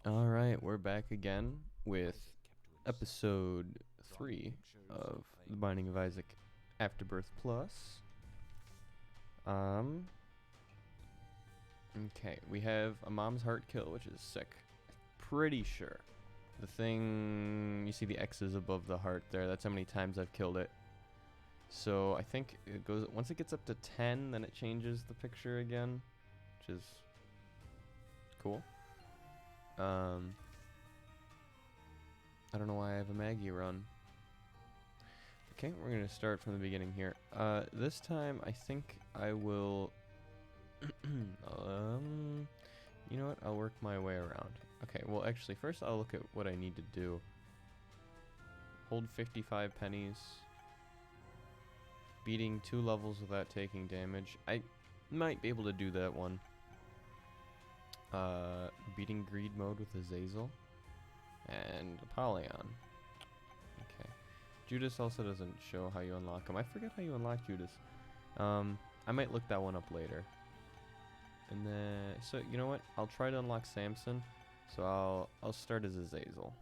Alright, we're back again with episode 3 of The Binding of Isaac Afterbirth Plus. Okay, we have a mom's heart kill, which is sick. Pretty sure. The thing, you see the X's above the heart there, that's how many times I've killed it. So I think it goes, once it gets up to 10, then it changes the picture again, which is cool. I don't know why I have a Maggie run. Okay, we're gonna start from the beginning here. This time I think I will you know what, I'll work my way around. Okay, well actually first I'll look at what I need to do. Hold 55 pennies. Beating 2 levels without taking damage. I might be able to do that one. Beating greed mode with Azazel and Apollyon. Okay. Judas also doesn't show how you unlock him. I forget how you unlock Judas. I might look that one up later. And then, so you know what? I'll try to unlock Samson. So I'll start as Azazel.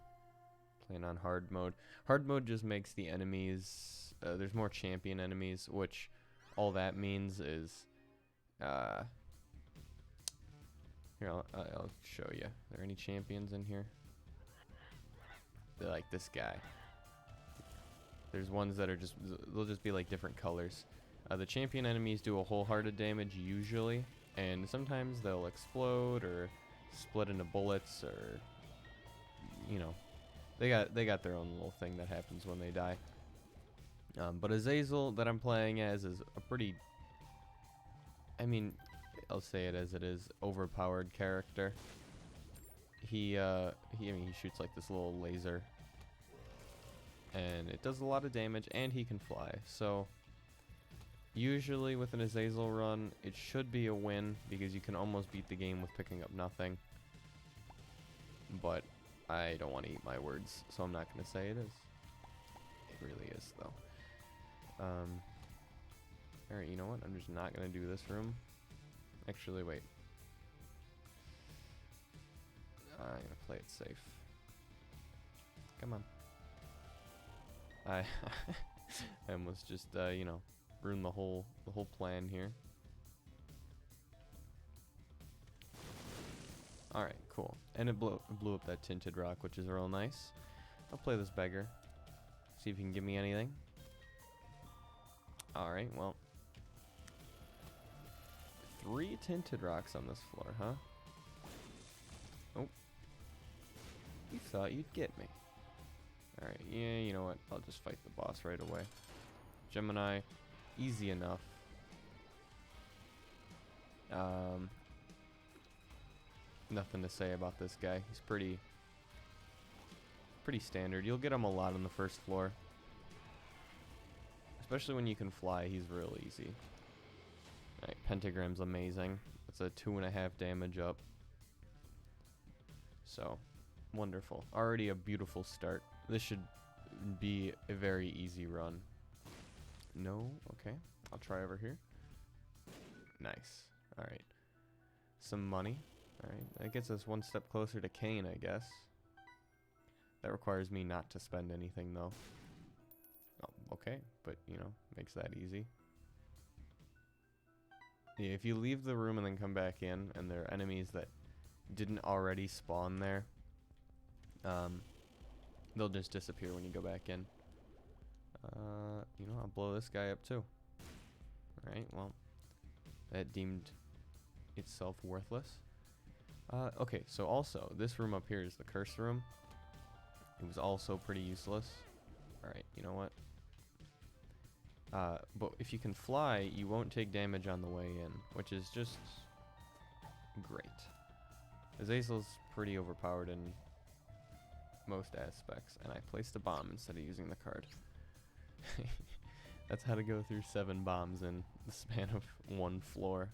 Playing on hard mode. Hard mode just makes the enemies. There's more champion enemies, which all that means is. Here, I'll show you. Are there any champions in here? They're like this guy. There's ones that are just, they'll just be like different colors. The champion enemies do a wholehearted damage usually, and sometimes they'll explode or split into bullets, or you know, they got their own little thing that happens when they die. But Azazel that I'm playing as is a pretty, I mean, I'll say it as it is, overpowered character. He shoots like this little laser, and it does a lot of damage, and he can fly. So usually with an Azazel run, it should be a win because you can almost beat the game with picking up nothing. But I don't want to eat my words, so I'm not going to say it is. It really is, though. Alright, you know what? I'm just not going to do this room. Actually, wait. I'm gonna play it safe. Come on. I almost just you know, ruined the whole plan here. All right, cool. And it blew up that tinted rock, which is real nice. I'll play this beggar. See if he can give me anything. All right, well. 3 tinted rocks on this floor, huh? Oh. You thought you'd get me. Alright, yeah, you know what? I'll just fight the boss right away. Gemini, easy enough. Nothing to say about this guy. He's pretty standard. You'll get him a lot on the first floor. Especially when you can fly, he's real easy. Alright, Pentagram's amazing. It's a 2.5 damage up. So, wonderful. Already a beautiful start. This should be a very easy run. No? Okay. I'll try over here. Nice. Alright. Some money. Alright. That gets us one step closer to Cain, I guess. That requires me not to spend anything, though. Oh, okay. But, you know, makes that easy. Yeah, if you leave the room and then come back in, and there are enemies that didn't already spawn there, they'll just disappear when you go back in. You know, I'll blow this guy up too. Alright, well, that deemed itself worthless. Okay, so also, this room up here is the curse room. It was also pretty useless. Alright, you know what? But if you can fly, you won't take damage on the way in, which is just great. Azazel's pretty overpowered in most aspects, and I placed a bomb instead of using the card. That's how to go through 7 bombs in the span of 1 floor.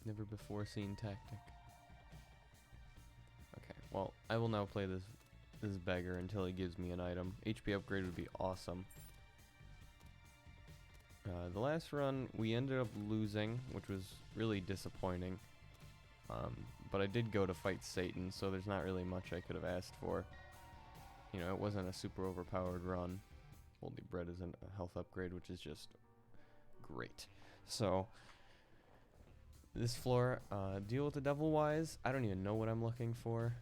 Never before seen tactic. Okay, well, I will now play this beggar until he gives me an item. HP upgrade would be awesome. The last run we ended up losing, which was really disappointing. But I did go to fight Satan, so there's not really much I could have asked for. You know, it wasn't a super overpowered run. Moldy Bread is a health upgrade, which is just great. So, this floor, deal with the devil wise, I don't even know what I'm looking for.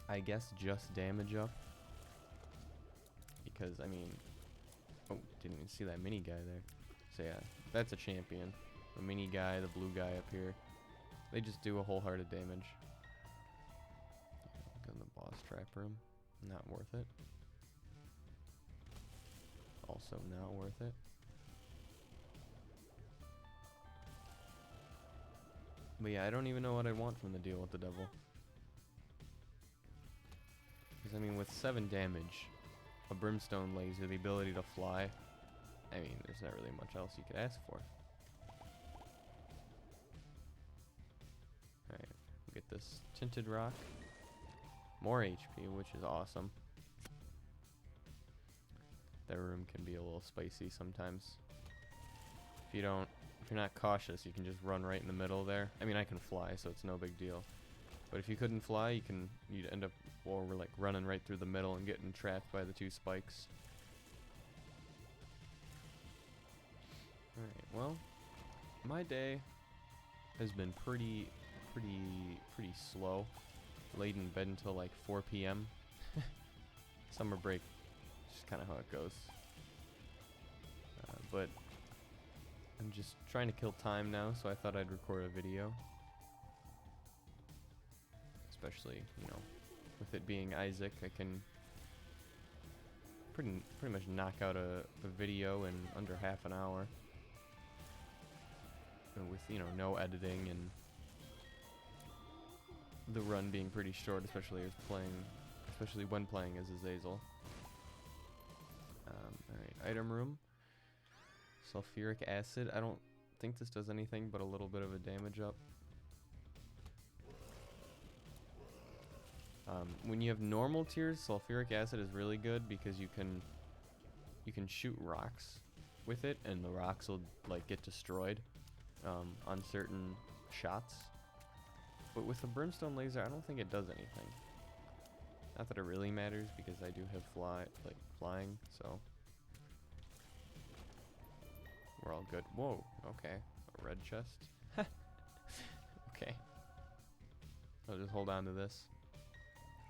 I guess just damage up. Because, I mean, oh, didn't even see that mini guy there. So yeah, that's a champion. The mini guy, the blue guy up here. They just do a wholehearted damage. Go in the boss trap room. Not worth it. Also not worth it. But yeah, I don't even know what I want from the deal with the devil. Because I mean, with 7 damage, a brimstone laser, the ability to fly, I mean, there's not really much else you could ask for. Alright, get this tinted rock. More HP, which is awesome. That room can be a little spicy sometimes. If you're not cautious, you can just run right in the middle there. I mean, I can fly, so it's no big deal. But if you couldn't fly, you'd end up, well, we're like running right through the middle and getting trapped by the 2 spikes. Alright, well, my day has been pretty slow. Laid in bed until like 4 p.m. Summer break, just kind of how it goes. But I'm just trying to kill time now, so I thought I'd record a video. Especially, you know, with it being Isaac, I can pretty much knock out a video in under half an hour. And with, you know, no editing and the run being pretty short, especially when playing as Azazel. Alright, item room. Sulfuric acid. I don't think this does anything but a little bit of a damage up. When you have normal tiers, sulfuric acid is really good because you can shoot rocks with it, and the rocks will like get destroyed on certain shots. But with the brimstone laser, I don't think it does anything. Not that it really matters because I do have flying, so we're all good. Whoa, okay, a red chest. Okay, I'll just hold on to this.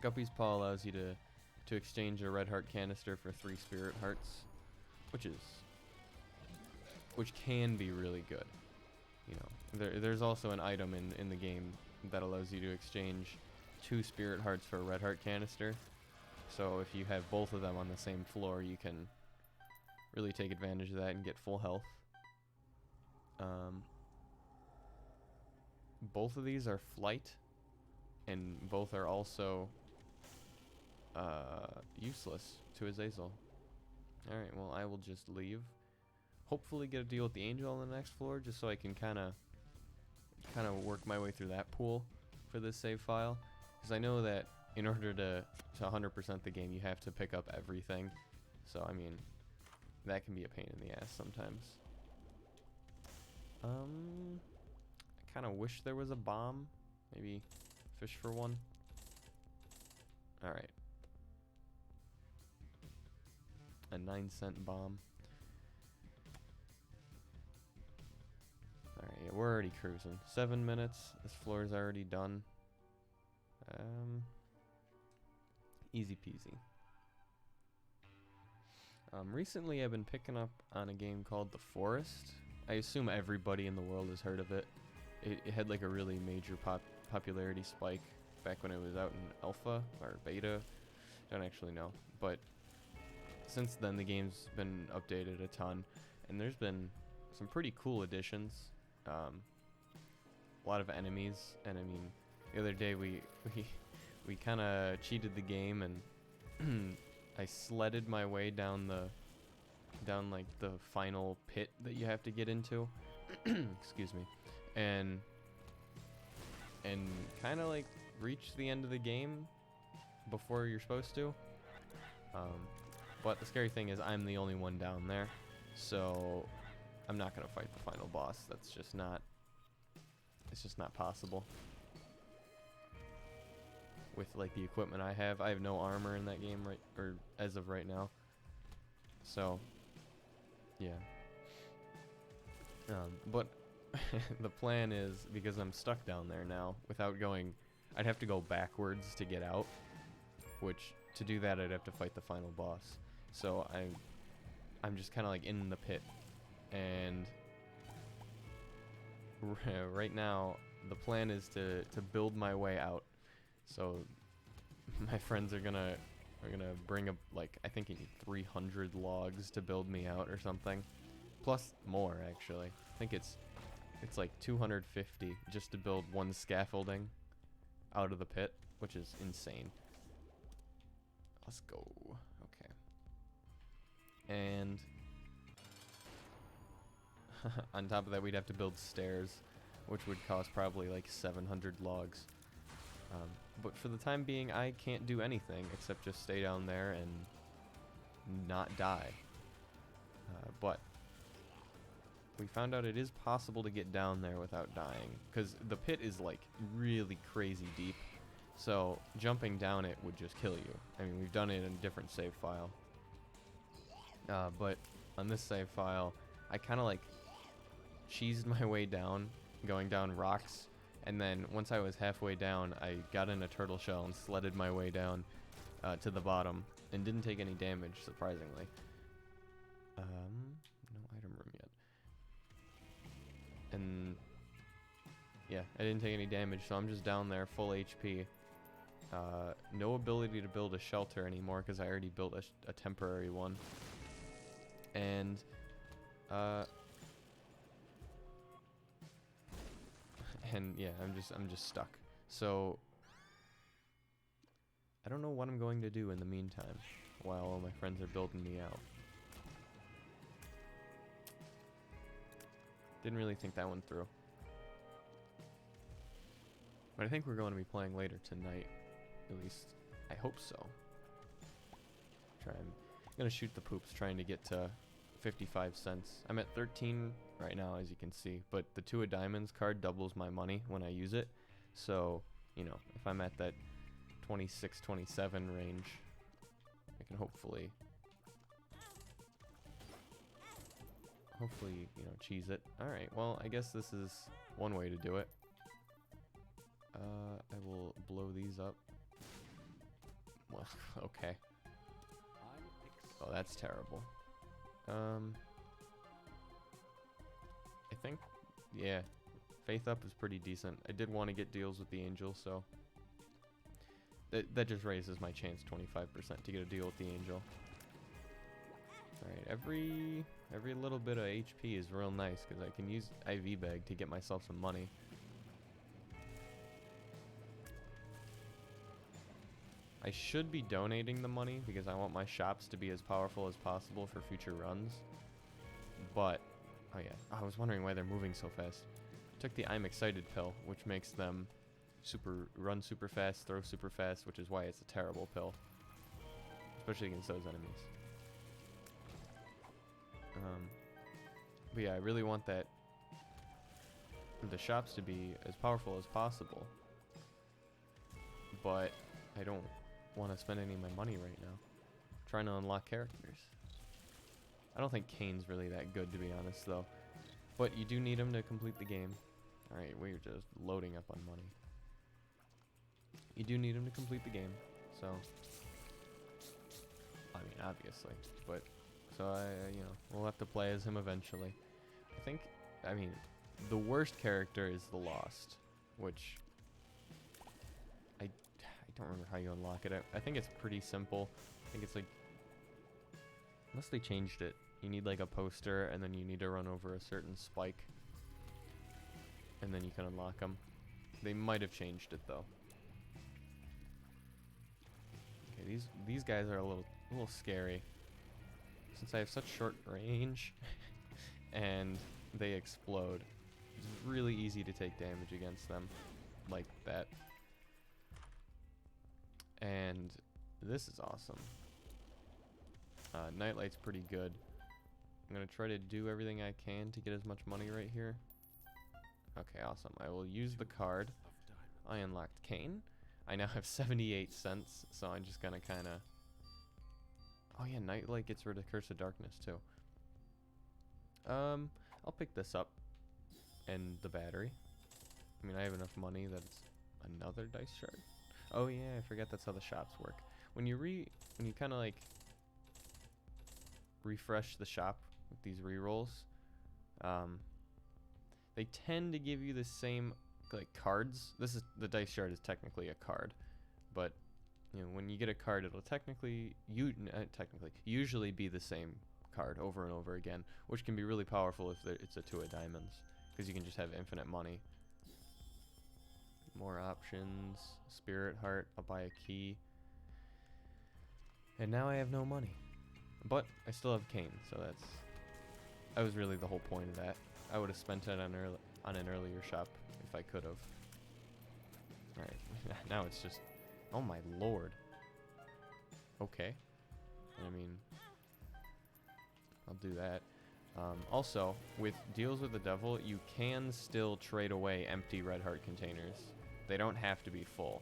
Guppy's Paw allows you to exchange a red heart canister for 3 spirit hearts, which can be really good. You know, there's also an item in the game that allows you to exchange 2 spirit hearts for a red heart canister. So if you have both of them on the same floor, you can really take advantage of that and get full health. Both of these are flight, and both are also useless to Azazel. Alright, well, I will just leave. Hopefully get a deal with the angel on the next floor, just so I can kind of work my way through that pool for this save file. Because I know that in order to 100% the game, you have to pick up everything. So, I mean, that can be a pain in the ass sometimes. I kind of wish there was a bomb. Maybe fish for one. Alright. A 9-cent bomb. Alright, yeah, we're already cruising. 7 minutes. This floor is already done. Easy peasy. Recently I've been picking up on a game called The Forest. I assume everybody in the world has heard of it. It had like a really major popularity spike back when it was out in alpha or beta. Don't actually know. But since then the game's been updated a ton, and there's been some pretty cool additions. A lot of enemies, and I mean, the other day we kind of cheated the game, and I sledded my way down like the final pit that you have to get into. Excuse me. And kind of like reached the end of the game before you're supposed to. But the scary thing is I'm the only one down there, so I'm not gonna fight the final boss. That's just not It's just not possible. With like the equipment I have no armor in that game as of right now. So, yeah. But the plan is, because I'm stuck down there now, without going, I'd have to go backwards to get out, which, to do that, I'd have to fight the final boss. So I'm just kind of like in the pit, and right now the plan is to build my way out. So my friends are gonna bring up, like, I think you need 300 logs to build me out or something, plus more actually. I think it's like 250 just to build one scaffolding out of the pit, which is insane. Let's go. Okay. And on top of that, we'd have to build stairs, which would cost probably like 700 logs. But for the time being, I can't do anything except just stay down there and not die. But we found out it is possible to get down there without dying, because the pit is like really crazy deep. So jumping down it would just kill you. I mean, we've done it in a different save file. But on this save file, I kind of like cheesed my way down, going down rocks. And then once I was halfway down, I got in a turtle shell and sledded my way down to the bottom and didn't take any damage, surprisingly. No item room yet. And yeah, I didn't take any damage, so I'm just down there full HP. No ability to build a shelter anymore because I already built a temporary one. And yeah, I'm just stuck. So I don't know what I'm going to do in the meantime while all my friends are building me out. Didn't really think that one through. But I think we're going to be playing later tonight. At least I hope so. I'm gonna shoot the poops trying to get to 55 cents. I'm at 13 right now, as you can see, but the 2 of diamonds card doubles my money when I use it. So, you know, if I'm at that 26, 27 range, I can hopefully, you know, cheese it. Alright, well, I guess this is one way to do it. I will blow these up. Well, okay. Oh, that's terrible. I think, yeah, Faith Up is pretty decent. I did want to get deals with the Angel, so that just raises my chance 25% to get a deal with the Angel. Alright, every little bit of HP is real nice, because I can use IV bag to get myself some money. I should be donating the money because I want my shops to be as powerful as possible for future runs. But, oh yeah, I was wondering why they're moving so fast. Took the I'm excited pill, which makes them run super fast, throw super fast, which is why it's a terrible pill. Especially against those enemies. But yeah, I really want the shops to be as powerful as possible. But I don't want to spend any of my money right now. I'm trying to unlock characters. I don't think Kane's really that good, to be honest, though. But you do need him to complete the game. Alright, we're just loading up on money. You do need him to complete the game, so... I mean, obviously. But, so you know, we'll have to play as him eventually. I mean, the worst character is the Lost, which... I don't remember how you unlock it. I think it's pretty simple. I think it's like, unless they changed it, you need like a poster and then you need to run over a certain spike and then you can unlock them. They might have changed it though. Okay, these guys are a little scary since I have such short range and they explode. It's really easy to take damage against them like that. And this is awesome. Nightlight's pretty good. I'm gonna try to do everything I can to get as much money right here. Okay, awesome. I will use the card. I unlocked Cain. I now have 78 cents, so I'm just gonna kind of... Oh yeah, Nightlight gets rid of Curse of Darkness too. I'll pick this up. And the battery. I mean, I have enough money that it's another dice shard. Oh yeah, I forgot that's how the shops work. When you kind of like refresh the shop with these rerolls, they tend to give you the same like cards. This is the dice shard is technically a card, but you know when you get a card, it'll usually be the same card over and over again, which can be really powerful if it's a 2 of diamonds, because you can just have infinite money. More options. Spirit heart. I'll buy a key. And now I have no money, but I still have Cain, so that was really the whole point of that. I would have spent it on an earlier shop if I could have. Alright, now it's just... Oh my lord. Okay. I mean... I'll do that. Also, with Deals with the Devil, you can still trade away empty red heart containers. They don't have to be full.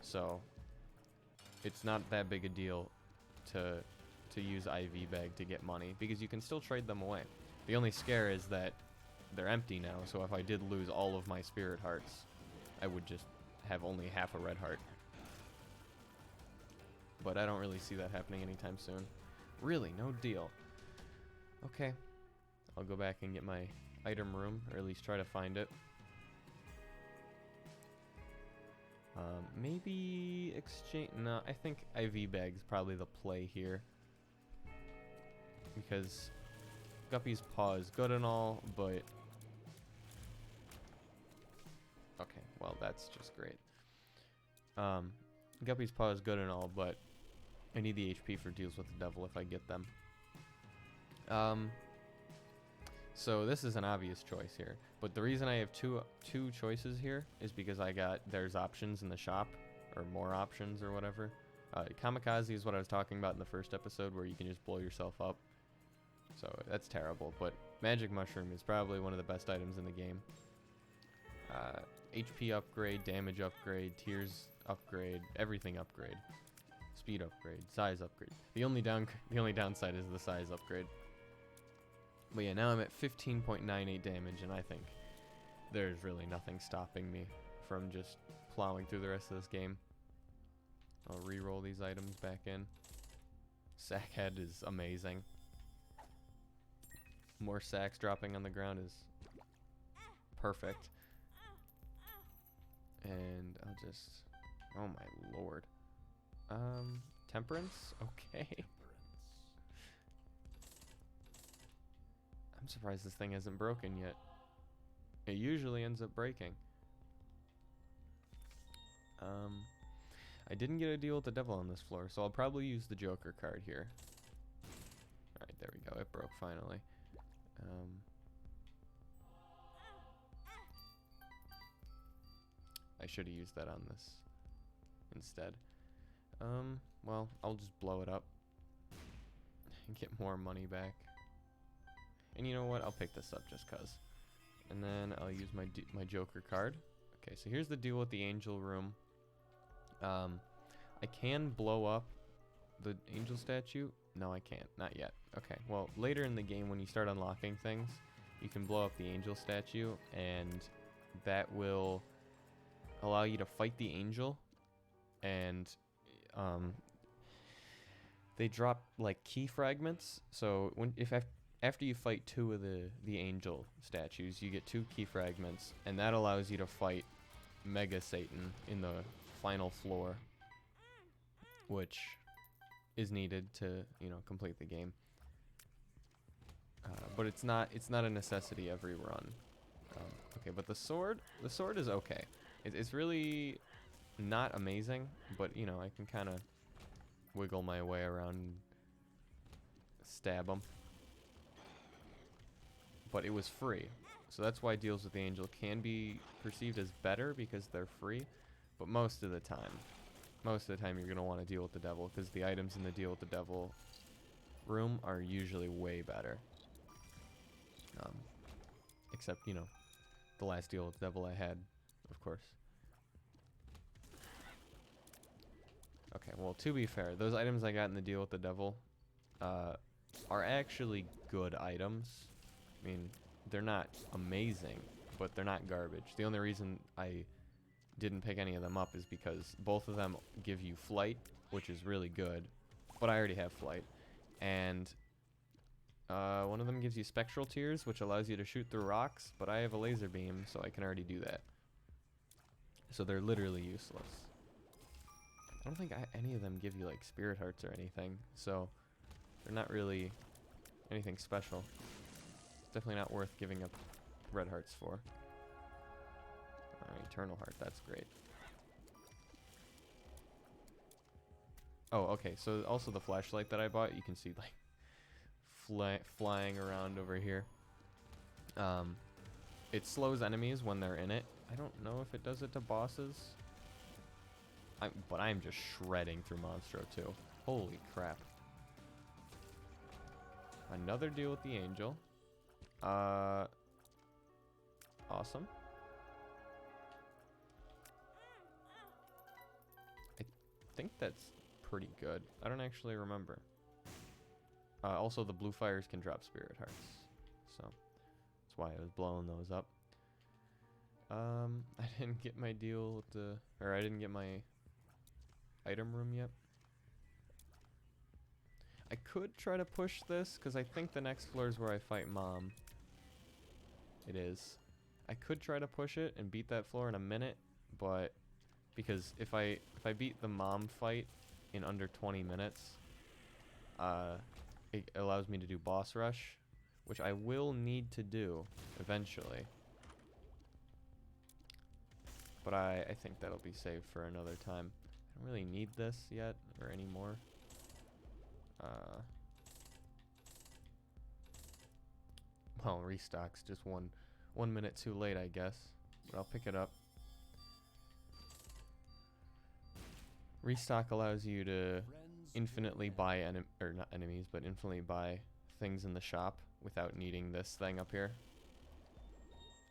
So, it's not that big a deal to use IV bag to get money, because you can still trade them away. The only scare is that they're empty now, so if I did lose all of my spirit hearts, I would just have only half a red heart. But I don't really see that happening anytime soon. Really, no deal. Okay. I'll go back and get my item room, or at least try to find it. Maybe exchange... No, I think IV bag's probably the play here. Because Guppy's Paw is good and all, but... Okay, well, that's just great. Guppy's Paw is good and all, but I need the HP for Deals with the Devil if I get them. So this is an obvious choice here, but the reason I have two choices here is because there's options in the shop, or more options or whatever. Kamikaze is what I was talking about in the first episode, where you can just blow yourself up. So that's terrible, but Magic Mushroom is probably one of the best items in the game. HP upgrade, damage upgrade, tears upgrade, everything upgrade. Speed upgrade, size upgrade. The only downside is the size upgrade. But yeah, now I'm at 15.98 damage, and I think there's really nothing stopping me from just plowing through the rest of this game. I'll re-roll these items back in. Sackhead is amazing. More sacks dropping on the ground is perfect. And I'll just... Oh my lord. Temperance? Okay. I'm surprised this thing hasn't broken yet. It usually ends up breaking. I didn't get a deal with the devil on this floor, so I'll probably use the Joker card here. Alright, there we go. It broke finally. I should have used that on this instead. Well, I'll just blow it up and get more money back. And you know what? I'll pick this up just cuz. And then I'll use my Joker card. Okay, so here's the deal with the Angel Room. I can blow up the Angel statue. No, I can't. Not yet. Okay, well, later in the game when you start unlocking things, you can blow up the Angel statue, and that will allow you to fight the Angel. And they drop like key fragments. So after you fight 2 of the Angel statues, you get 2 key fragments, and that allows you to fight Mega Satan in the final floor, which is needed to, you know, complete the game. But it's not a necessity every run. Okay, but the sword is okay. It's really not amazing, but you know, I can kind of wiggle my way around and stab them. But it was free, so that's why Deals with the Angel can be perceived as better, because they're free. But most of the time you're gonna want to deal with the devil, because the items in the Deal with the Devil room are usually way better. Except, you know, the last deal with Devil I had, of course. Okay, well, to be fair, those items I got in the deal with the Devil are actually good items. I mean, they're not amazing, but they're not garbage. The only reason I didn't pick any of them up is because both of them give you flight, which is really good, but I already have flight. And one of them gives you spectral tears, which allows you to shoot through rocks, but I have a laser beam, so I can already do that. So they're literally useless. I don't think any of them give you like spirit hearts or anything, so they're not really anything special. It's definitely not worth giving up red hearts for. Eternal heart, that's great. Oh, okay, so also the flashlight that I bought, you can see like flying around over here. It slows enemies when they're in it. I don't know if it does it to bosses. But I'm just shredding through Monstro too. Holy crap. Another deal with the angel. Awesome. I think that's pretty good. I don't actually remember. Also, the blue fires can drop spirit hearts. So, that's why I was blowing those up. I didn't get my deal with the... Or I didn't get my item room yet. I could try to push this, because I think the next floor is where I fight Mom. It is. I could try to push it and beat that floor in a minute, but... Because if I beat the Mom fight in under 20 minutes, it allows me to do boss rush, which I will need to do eventually. But I think that'll be saved for another time. I don't really need this yet or anymore. Well, restock's just one minute too late, I guess. But I'll pick it up. Restock allows you to infinitely buy or not enemies, but infinitely buy things in the shop without needing this thing up here.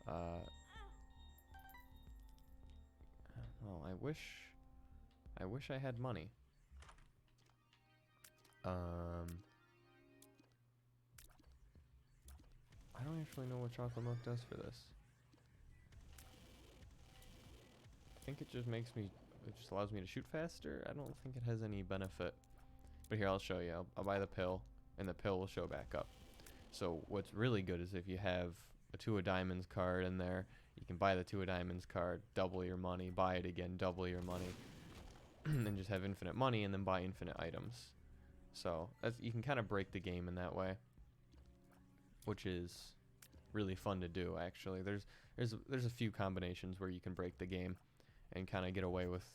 Well, I wish I had money. I don't actually know what chocolate milk does for this. I think it just makes me, it just allows me to shoot faster. I don't think it has any benefit. But here, I'll show you. I'll buy the pill, and the pill will show back up. So what's really good is if you have a 2 of diamonds card in there, you can buy the 2 of diamonds card, double your money, buy it again, double your money, and just have infinite money and then buy infinite items. So that's, you can kind of break the game in that way, which is really fun to do. Actually, there's a few combinations where you can break the game and kind of get away with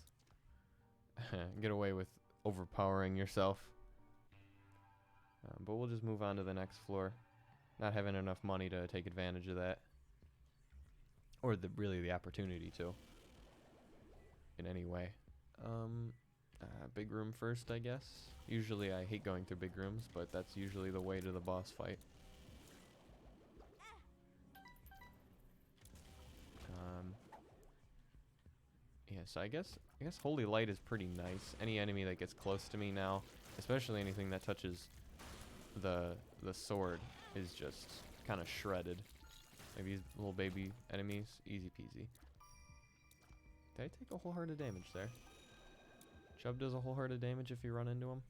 overpowering yourself. But we'll just move on to the next floor. Not having enough money to take advantage of that, or really the opportunity to in any way. Big room first, I guess. Usually I hate going through big rooms, but that's usually the way to the boss fight. Yeah, so I guess Holy Light is pretty nice. Any enemy that gets close to me now, especially anything that touches the sword, is just kind of shredded. Like these little baby enemies, easy peasy. Did I take a whole heart of damage there? Chubb does a whole heart of damage if you run into him.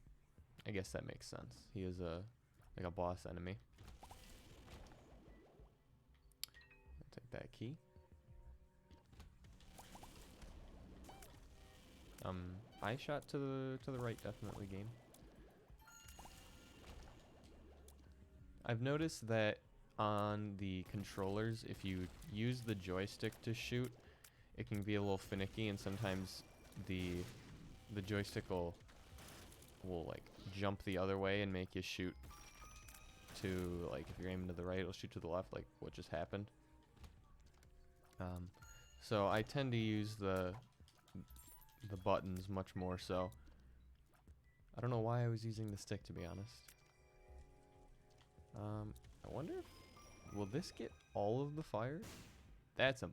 I guess that makes sense. He is like a boss enemy. I'll take that key. Eye shot to the right, definitely game. I've noticed that on the controllers, if you use the joystick to shoot, it can be a little finicky, and sometimes the joystick will like jump the other way and make you shoot to, like, if you're aiming to the right, it'll shoot to the left, like what just happened. So I tend to use the buttons much more so. I don't know why I was using the stick, to be honest. I wonder if, will this get all of the fires? That's a...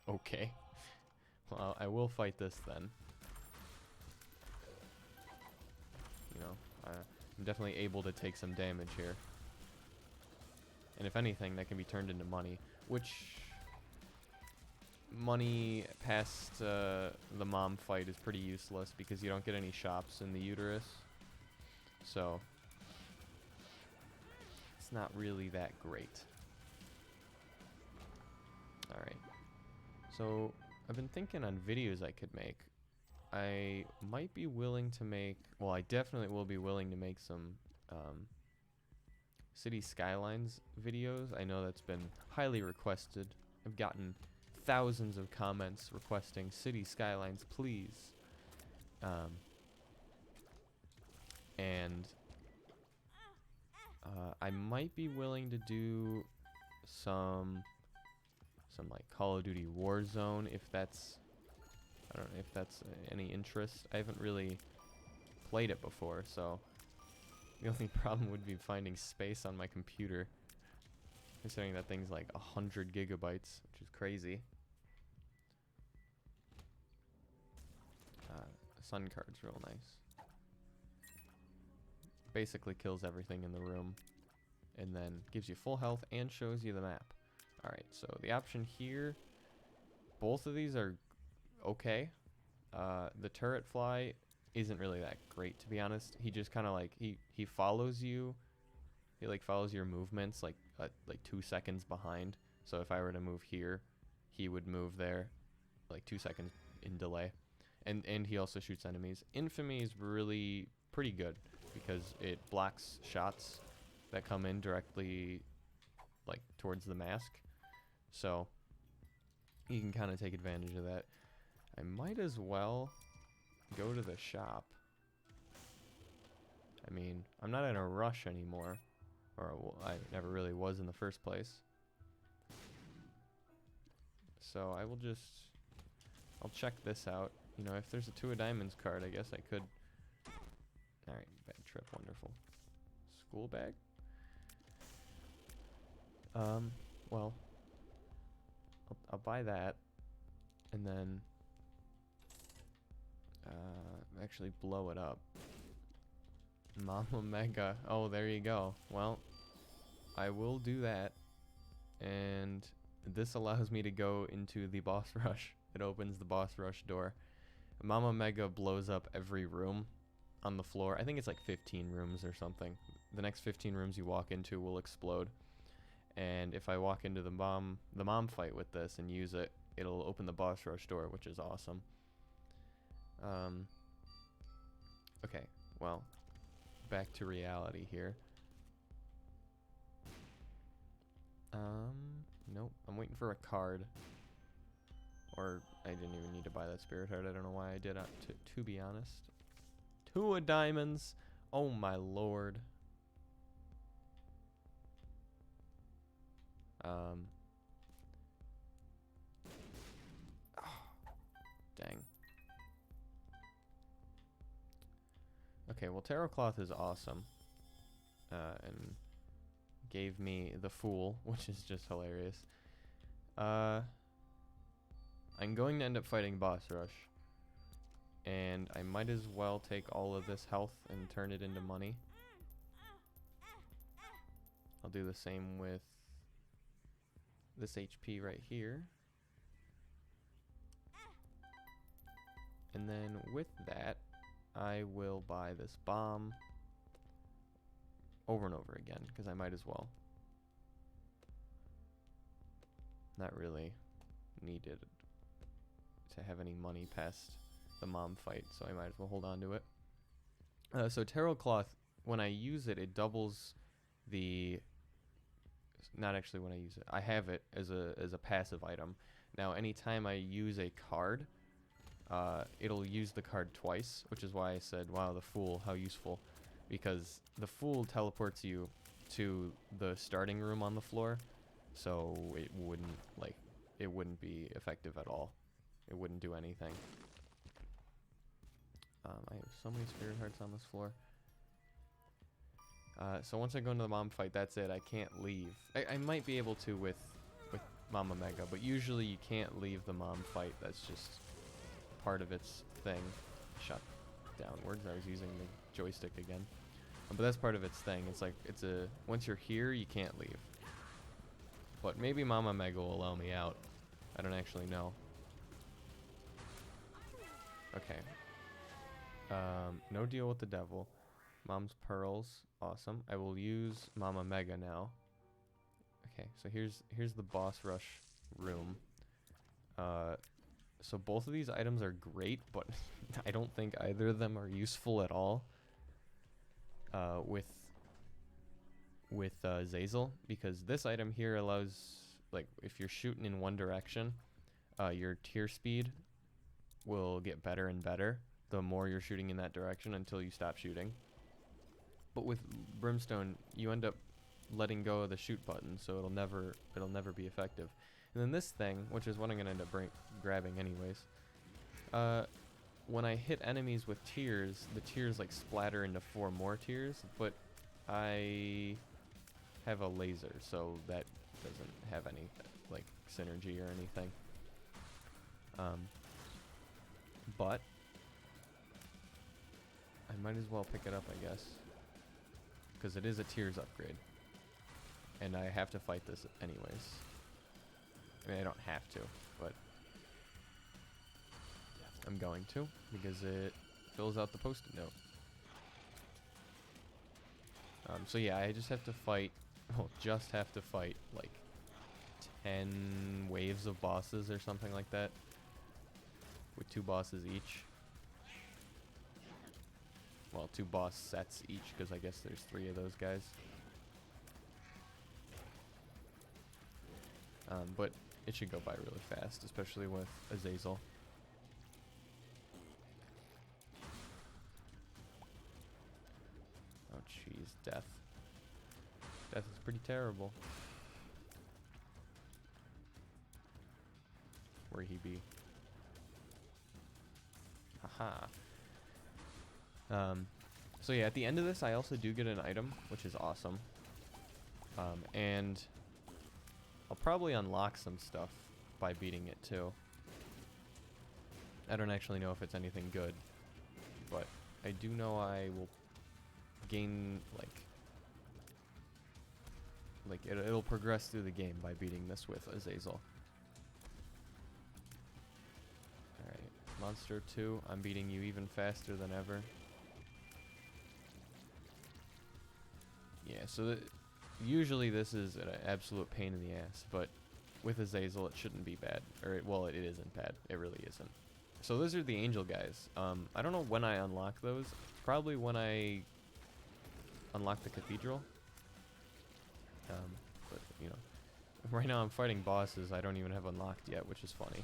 Okay. Well, I will fight this then. You know, I'm definitely able to take some damage here. And if anything, that can be turned into money. Which... money past the mom fight is pretty useless because you don't get any shops in the uterus. So... it's not really that great. Alright. So, I've been thinking on videos I could make. I might be willing to make... well, I definitely will be willing to make some City Skylines videos. I know that's been highly requested. I've gotten thousands of comments requesting City Skylines, please. And I might be willing to do some like Call of Duty Warzone if that's... I don't know if that's any interest. I haven't really played it before, so the only problem would be finding space on my computer, considering that thing's like 100 gigabytes, which is crazy. Sun card's real nice. Basically kills everything in the room, and then gives you full health and shows you the map. Alright, so the option here, both of these are okay. The turret fly isn't really that great, to be honest. He just kind of like, he follows you. He like follows your movements like 2 seconds behind. So if I were to move here, he would move there like 2 seconds in delay. And he also shoots enemies. Infamy is really pretty good because it blocks shots that come in directly like towards the mask. So you can kind of take advantage of that. I might as well go to the shop. I mean, I'm not in a rush anymore. Or I never really was in the first place. So I will just... I'll check this out. You know, if there's a 2 of diamonds card, I guess I could... Alright, bag trip, wonderful. School bag? Well... I'll buy that. And then... actually blow it up. Mama Mega. Oh, there you go. Well, I will do that. And this allows me to go into the boss rush. It opens the boss rush door. Mama Mega blows up every room on the floor. I think it's like 15 rooms or something. The next 15 rooms you walk into will explode. And if I walk into the mom fight with this and use it, it'll open the boss rush door, which is awesome. Okay, well, back to reality here. Nope, I'm waiting for a card. Or I didn't even need to buy that spirit heart. I don't know why I did, to be honest. 2 of diamonds. Oh my lord. Oh, dang. Okay, well, Tarot Cloth is awesome. And gave me the Fool, which is just hilarious. I'm going to end up fighting Boss Rush. And I might as well take all of this health and turn it into money. I'll do the same with this HP right here. And then with that, I will buy this bomb over and over again, because I might as well. Not really needed to have any money past the mom fight, so I might as well hold on to it. So Tarot Cloth, when I use it, it doubles the... Not actually when I use it. I have it as a passive item. Now, anytime I use a card, it'll use the card twice, which is why I said, wow, the Fool, how useful. Because the Fool teleports you to the starting room on the floor, so it wouldn't be effective at all. It wouldn't do anything. I have so many spirit hearts on this floor. So once I go into the mom fight, that's it. I can't leave. I might be able to with Mama Mega, but usually you can't leave the mom fight. That's just part of its thing. Shot downwards. I was using the joystick again. But that's part of its thing. It's like, once you're here, you can't leave. But maybe Mama Mega will allow me out. I don't actually know. Okay. No deal with the devil. Mom's pearls. Awesome. I will use Mama Mega now. Okay, so here's the boss rush room. So both of these items are great, but I don't think either of them are useful at all. With Azazel, because this item here allows, like, if you're shooting in one direction, your tier speed will get better and better the more you're shooting in that direction until you stop shooting. But with Brimstone, you end up letting go of the shoot button, so it'll never be effective. And then this thing, which is what I'm gonna end up grabbing anyways, when I hit enemies with tears, the tears like splatter into 4 more tears, but I have a laser, so that doesn't have any like synergy or anything. But I might as well pick it up, I guess, because it is a tears upgrade, and I have to fight this anyways. I mean, I don't have to, but I'm going to, because it fills out the post-it note. So yeah, I just have to fight, like 10 waves of bosses or something like that, with 2 bosses each. Well, 2 boss sets each, because I guess there's 3 of those guys. But it should go by really fast, especially with Azazel. Oh jeez, death. Death is pretty terrible. Where he be? Haha. So yeah, at the end of this, I also do get an item, which is awesome. And I'll probably unlock some stuff by beating it too. I don't actually know if it's anything good, but I do know I will gain, like it'll progress through the game by beating this with Azazel. Alright, Monster 2, I'm beating you even faster than ever. Yeah, so usually this is an absolute pain in the ass, but with Azazel it shouldn't be bad. Or, well, it isn't bad. It really isn't. So those are the angel guys. I don't know when I unlock those. Probably when I unlock the cathedral. But, you know, right now I'm fighting bosses I don't even have unlocked yet, which is funny.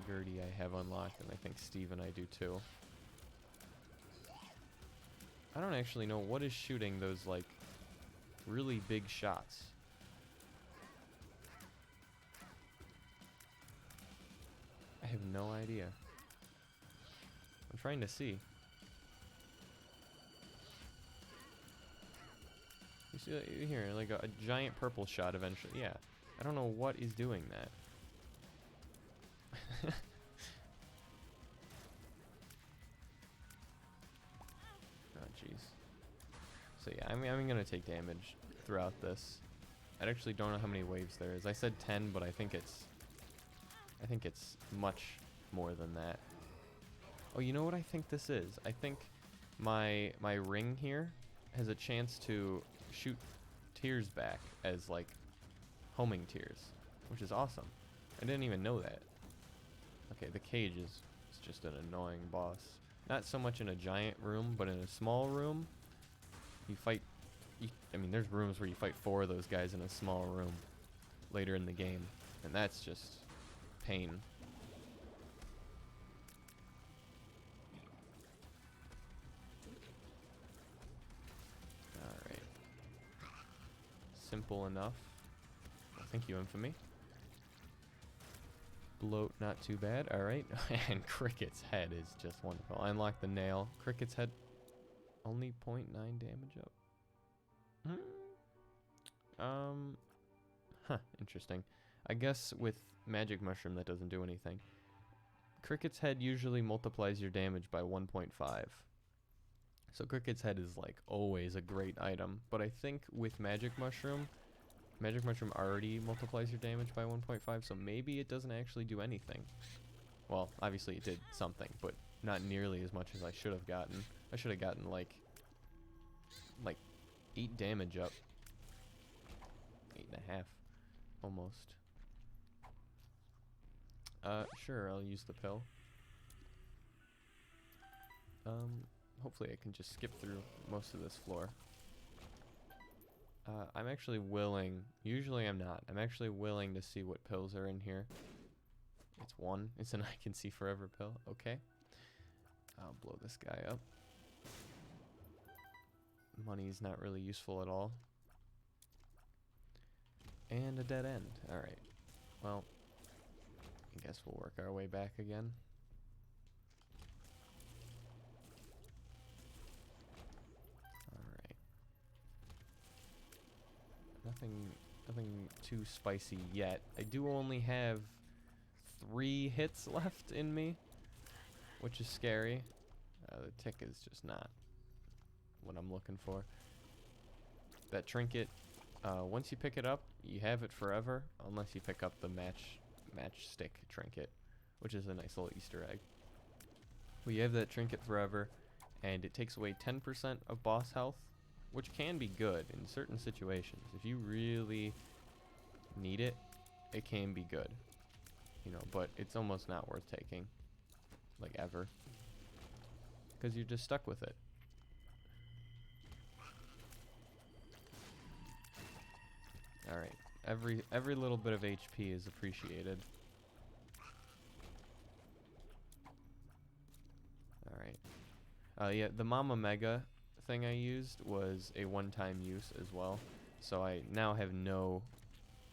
Gertie I have unlocked, and I think Steve and I do too. I don't actually know what is shooting those, like, really big shots. I have no idea. I'm trying to see. You see that here, like a giant purple shot eventually. Yeah. I don't know what is doing that. Oh, jeez. So yeah, I'm gonna take damage throughout this. I actually don't know how many waves there is. I said 10, but I think it's much more than that. Oh, you know what I think this is? I think my ring here has a chance to shoot tears back as, like, homing tears, which is awesome. I didn't even know that. Okay, the cage is just an annoying boss. Not so much in a giant room, but in a small room, you fight. I mean, there's rooms where you fight 4 of those guys in a small room later in the game, and that's just pain. Alright. Simple enough. Well, thank you, Infamy. Bloat, not too bad. Alright. And Cricket's head is just wonderful. I unlocked the nail. Cricket's head only 0.9 damage up. Huh, interesting. I guess with magic mushroom that doesn't do anything. Cricket's head usually multiplies your damage by 1.5. So Cricket's head is like always a great item, but I think with magic mushroom already multiplies your damage by 1.5, so maybe it doesn't actually do anything. Well, obviously it did something, but not nearly as much as I should have gotten. I should have gotten like 8 damage up. 8.5 almost. Sure, I'll use the pill. Hopefully I can just skip through most of this floor. I'm actually willing, usually I'm not, I'm actually willing to see what pills are in here. It's one, it's an I can see forever pill, okay. I'll blow this guy up. Money's not really useful at all. And a dead end, alright. Well, I guess we'll work our way back again. Alright. Nothing too spicy yet. I do only have 3 hits left in me, which is scary. The tick is just not what I'm looking for. That trinket, once you pick it up, you have it forever, unless you pick up the matchstick trinket, which is a nice little Easter egg. Well, you have that trinket forever, and it takes away 10% of boss health, which can be good in certain situations. If you really need it, it can be good, you know, but it's almost not worth taking, like ever, because you're just stuck with it. Alright, every little bit of HP is appreciated. Alright. Yeah, the Mama Mega thing I used was a one-time use as well. So I now have no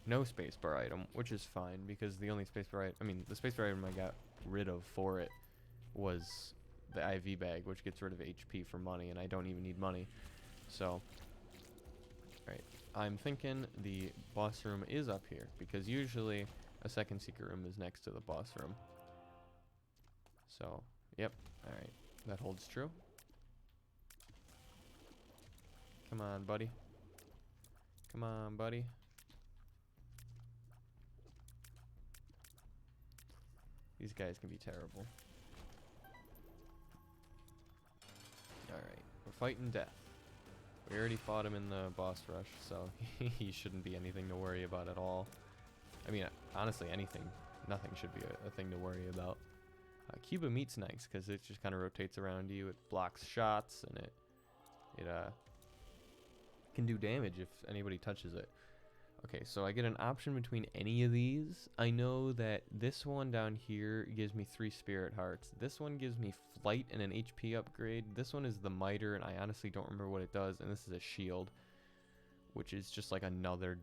spacebar item, which is fine, because the only spacebar the spacebar item I got rid of for it was the IV bag, which gets rid of HP for money, and I don't even need money. So, alright. I'm thinking the boss room is up here, because usually a second secret room is next to the boss room. So, yep, alright, that holds true. Come on, buddy. Come on, buddy. These guys can be terrible. Alright, we're fighting death. We already fought him in the boss rush, so he shouldn't be anything to worry about at all. I mean, honestly, nothing should be a thing to worry about. Cuba Meat's nice, because it just kind of rotates around you. It blocks shots, and it can do damage if anybody touches it. Okay, so I get an option between any of these. I know that this one down here gives me 3 spirit hearts. This one gives me flight and an HP upgrade. This one is the miter, and I honestly don't remember what it does. And this is a shield, which is just like another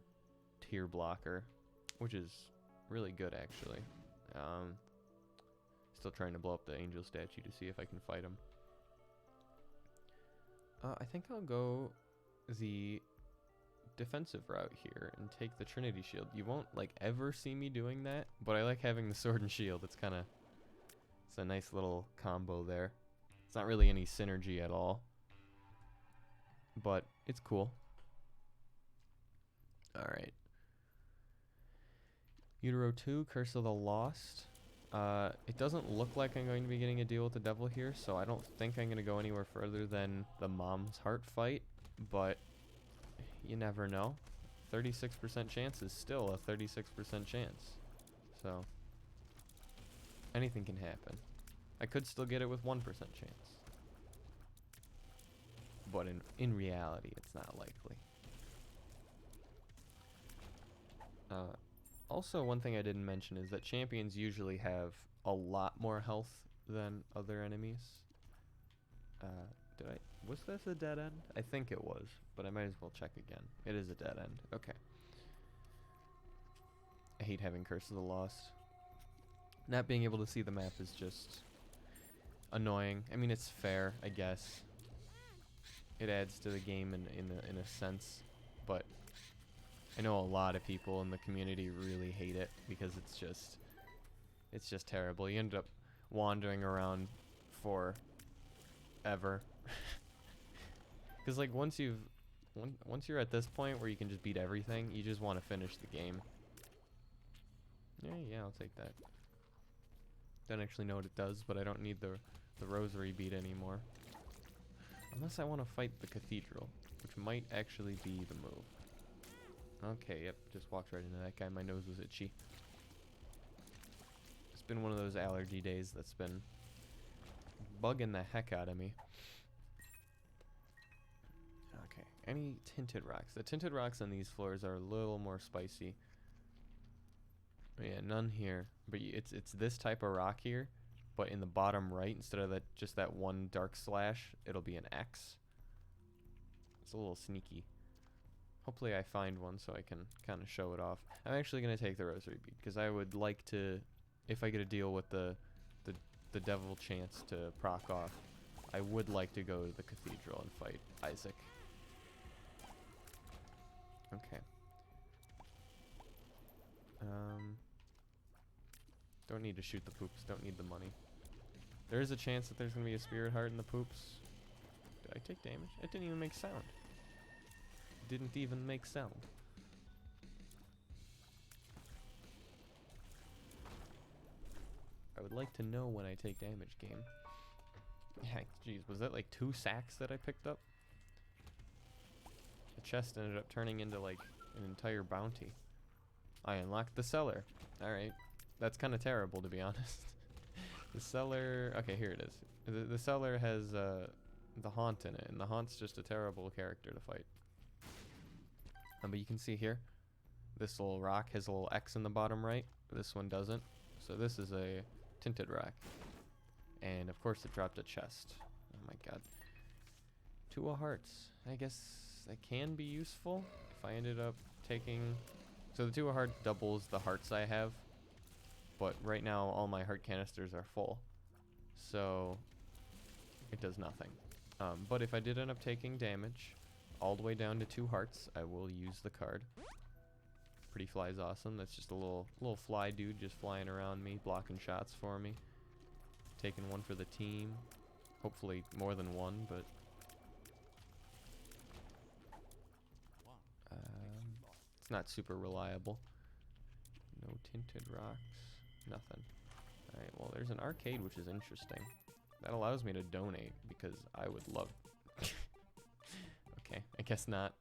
tier blocker, which is really good, actually. Still trying to blow up the angel statue to see if I can fight him. I think I'll go the defensive route here and take the Trinity shield. You won't like ever see me doing that, but I like having the sword and shield. It's a nice little combo there. It's not really any synergy at all, but it's cool. Alright. Utero 2, Curse of the Lost. It doesn't look like I'm going to be getting a deal with the devil here, so I don't think I'm going to go anywhere further than the mom's heart fight, but you never know. 36% chance is still a 36% chance. So, anything can happen. I could still get it with 1% chance. But in reality, it's not likely. Also, one thing I didn't mention is that champions usually have a lot more health than other enemies. Was this a dead end? I think it was, but I might as well check again. It is a dead end. Okay. I hate having Curse of the Lost. Not being able to see the map is just annoying. I mean, it's fair, I guess. It adds to the game in a sense, but I know a lot of people in the community really hate it because it's just terrible. You end up wandering around for ever. Because like once you're at this point where you can just beat everything, you just want to finish the game. Yeah, I'll take that. Don't actually know what it does, but I don't need the rosary bead anymore. Unless I want to fight the cathedral, which might actually be the move. Okay, yep, just walked right into that guy. My nose was itchy. It's been one of those allergy days that's been bugging the heck out of me. Okay, any tinted rocks? The tinted rocks on these floors are a little more spicy. Yeah, none here. But it's this type of rock here, but in the bottom right, instead of just that one dark slash, it'll be an X. It's a little sneaky. Hopefully I find one so I can kind of show it off. I'm actually going to take the rosary bead, because I would like to, if I get a deal with the devil chance to proc off, I would like to go to the cathedral and fight Isaac. Okay. Don't need to shoot the poops. Don't need the money. There is a chance that there's going to be a spirit heart in the poops. Did I take damage? It didn't even make sound. Didn't even make sound. I would like to know when I take damage, game. Heck, jeez, was that like 2 sacks that I picked up? The chest ended up turning into like an entire bounty. I unlocked the cellar. Alright. That's kind of terrible, to be honest. The cellar... Okay, here it is. The cellar has the haunt in it, and the haunt's just a terrible character to fight. But you can see here, this little rock has a little X in the bottom right. This one doesn't. So this is a tinted rock. And of course it dropped a chest. Oh my god. 2 of hearts. I guess that can be useful if I ended up taking... So the 2 of hearts doubles the hearts I have. But right now all my heart canisters are full. So it does nothing. But if I did end up taking damage all the way down to 2 hearts, I will use the card. Pretty Fly's awesome. That's just a little fly dude just flying around me, blocking shots for me. Taking one for the team. Hopefully more than one, but... it's not super reliable. No tinted rocks. Nothing. Alright, well there's an arcade, which is interesting. That allows me to donate, because I would love... Okay, I guess not.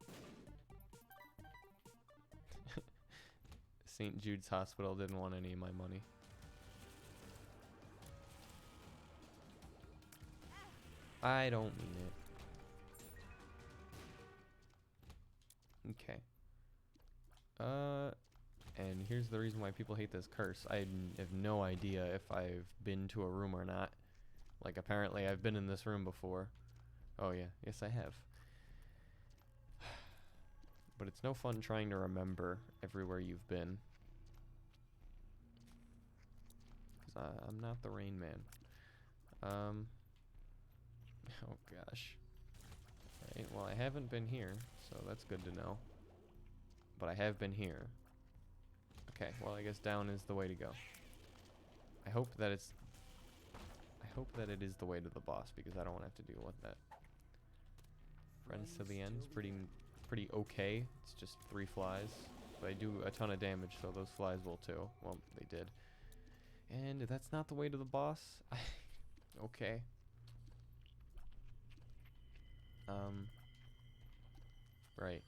St. Jude's Hospital didn't want any of my money. I don't mean it. Okay. And here's the reason why people hate this curse. I have no idea if I've been to a room or not. Like, apparently I've been in this room before. Oh yeah, yes I have. But it's no fun trying to remember everywhere you've been. Because I'm not the Rain Man. Oh gosh. Right, well I haven't been here, so that's good to know. But I have been here. Okay, well I guess down is the way to go. I hope that it is the way to the boss, because I don't want to have to deal with that. Friends to the end is pretty okay. It's just 3 flies, but I do a ton of damage, so those flies will too. Well, they did. And that's not the way to the boss. Okay. Right.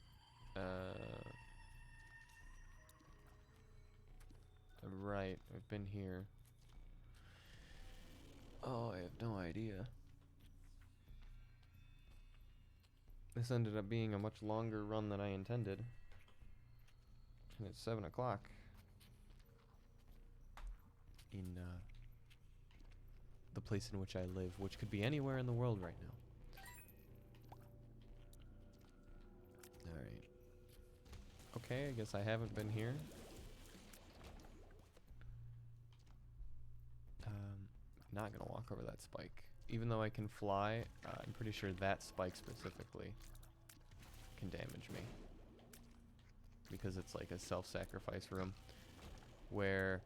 Right. I've been here. Oh, I have no idea. This ended up being a much longer run than I intended. And it's 7 o'clock. In, the place in which I live, which could be anywhere in the world right now. Alright. Okay, I guess I haven't been here. Not gonna walk over that spike. Even though I can fly, I'm pretty sure that spike specifically can damage me. because it's like a self-sacrifice room where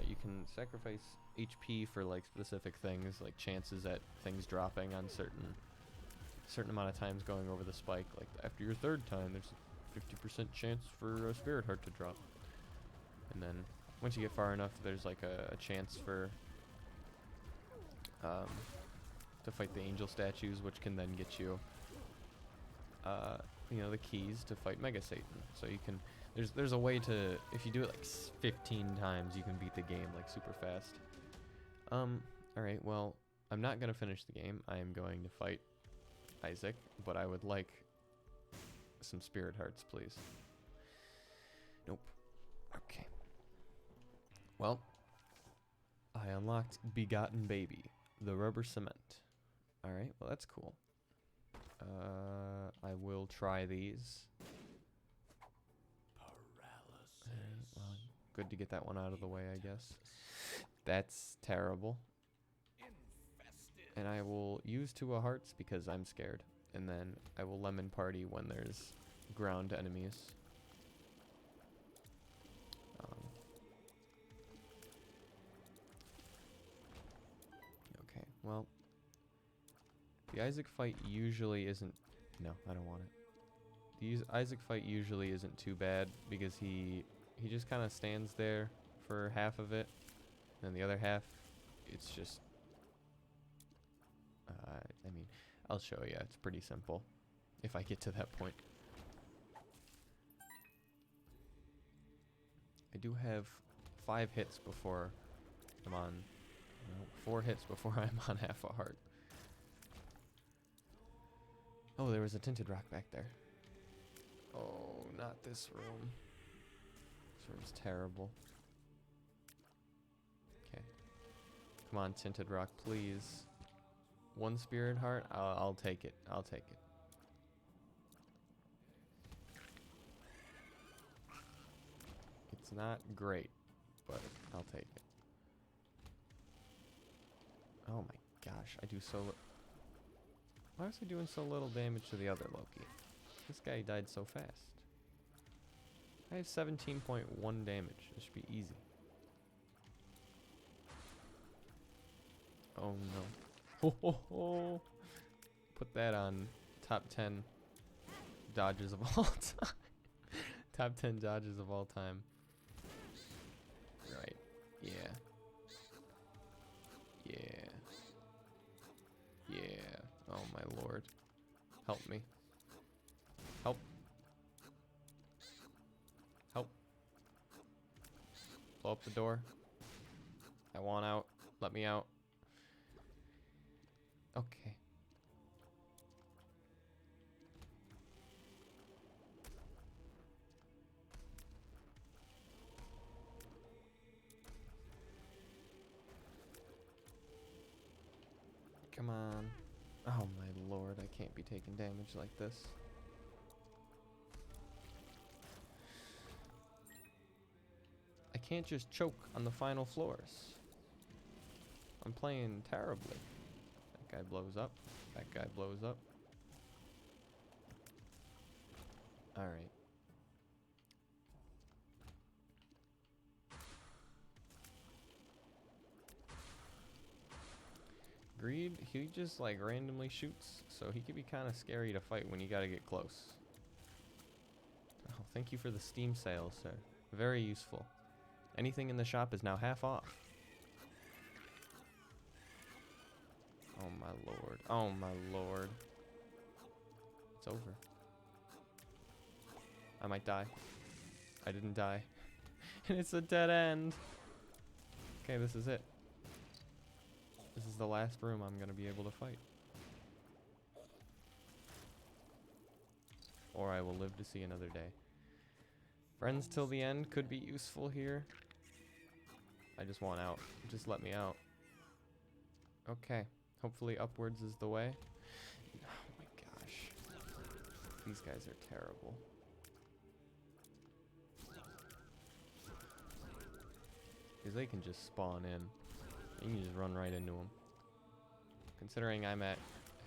you can sacrifice HP for like specific things, like chances at things dropping on certain amount of times going over the spike. Like after your third time, there's a 50% chance for a spirit heart to drop. And then once you get far enough, there's like a chance for to fight the angel statues, which can then get you you know, the keys to fight Mega Satan. So you can there's a way to, if you do it like 15 times, you can beat the game like super fast. Alright, well, I'm not gonna finish the game. I am going to fight Isaac, but I would like some spirit hearts, please. Nope. Okay. Well, I unlocked Begotten Baby, the rubber cement. Alright, well that's cool. I will try these. Paralysis. Well, good to get that one out of the way, I guess. That's terrible. And I will use 2 hearts because I'm scared. And then I will lemon party when there's ground enemies. Okay, well. The Isaac fight usually isn't... No, I don't want it. The Isaac fight usually isn't too bad because he just kind of stands there for half of it. And the other half, it's just... I mean, I'll show you. It's pretty simple if I get to that point. I do have 5 hits before I'm on... No, 4 hits before I'm on half a heart. Oh, there was a tinted rock back there. Oh, not this room. This room's terrible. Okay. Come on, tinted rock, please. 1 spirit heart? I'll take it. I'll take it. It's not great, but I'll take it. Oh my gosh, I do so... Why was I doing so little damage to the other Loki? This guy died so fast. I have 17.1 damage. This should be easy. Oh no. Ho ho ho! Put that on top 10 dodges of all time. Top 10 dodges of all time. Right. Yeah. Yeah. Yeah. Oh my lord. Help me. Help. Help. Blow up the door. I want out. Let me out. Okay. Come on. Oh my lord, I can't be taking damage like this. I can't just choke on the final floors. I'm playing terribly. That guy blows up. That guy blows up. Alright. Greed, he just like randomly shoots, so he could be kind of scary to fight when you gotta get close. Oh, thank you for the Steam sale, sir. Very useful. Anything in the shop is now half off. Oh my lord. Oh my lord. It's over. I might die. I didn't die. And it's a dead end. Okay, this is it. This is the last room I'm gonna be able to fight. Or I will live to see another day. Friends till the end could be useful here. I just want out. Just let me out. Okay. Hopefully upwards is the way. Oh my gosh. These guys are terrible. Because they can just spawn in. You can just run right into them. Considering I'm at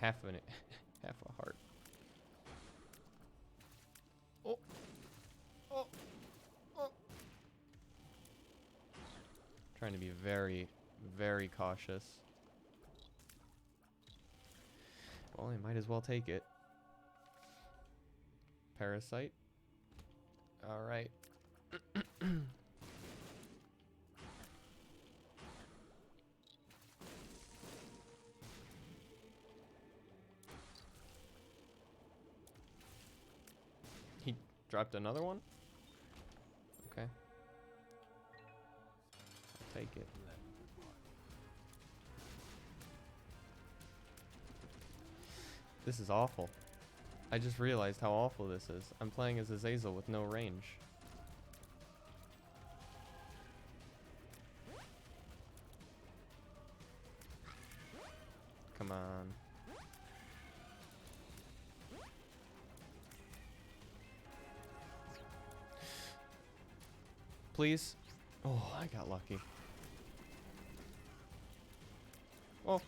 half a heart. Oh! Trying to be very, very cautious. Well, I might as well take it. Parasite. Alright. He dropped another one? Okay. I'll take it. This is awful. I just realized how awful this is. I'm playing as Azazel with no range. Come on. Please? Oh, I got lucky. Oh. Okay.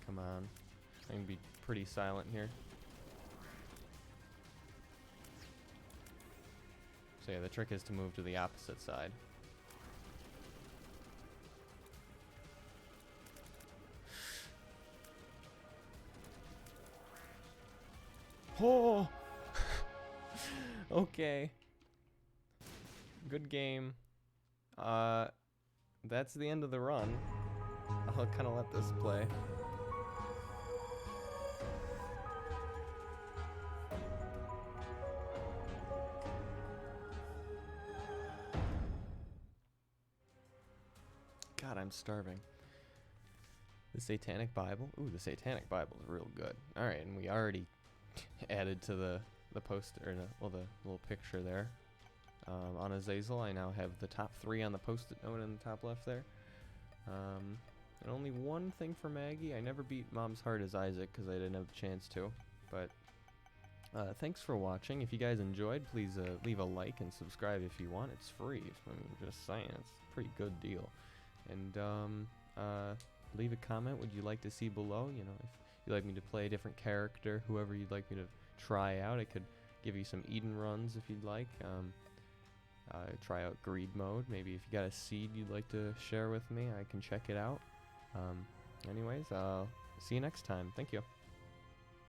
Come on. I can be pretty silent here. So yeah, the trick is to move to the opposite side. Oh! Okay. Good game. That's the end of the run. I'll kind of let this play. God, I'm starving. The Satanic Bible? Ooh, the Satanic Bible is real good. Alright, and we already added to the poster, or well, the little picture there. On Azazel, I now have the top 3 on the post-it note in the top left there. And only one thing for Maggie. I never beat Mom's Heart as Isaac because I didn't have the chance to. But thanks for watching. If you guys enjoyed, please leave a like and subscribe if you want. It's free. I mean, just saying, it's a pretty good deal. And leave a comment. Would you like to see below? You know, if you'd like me to play a different character, whoever you'd like me to try out. I could give you some Eden runs if you'd like. Try out greed mode. Maybe if you got a seed you'd like to share with me, I can check it out. Anyways, I'll see you next time. Thank you.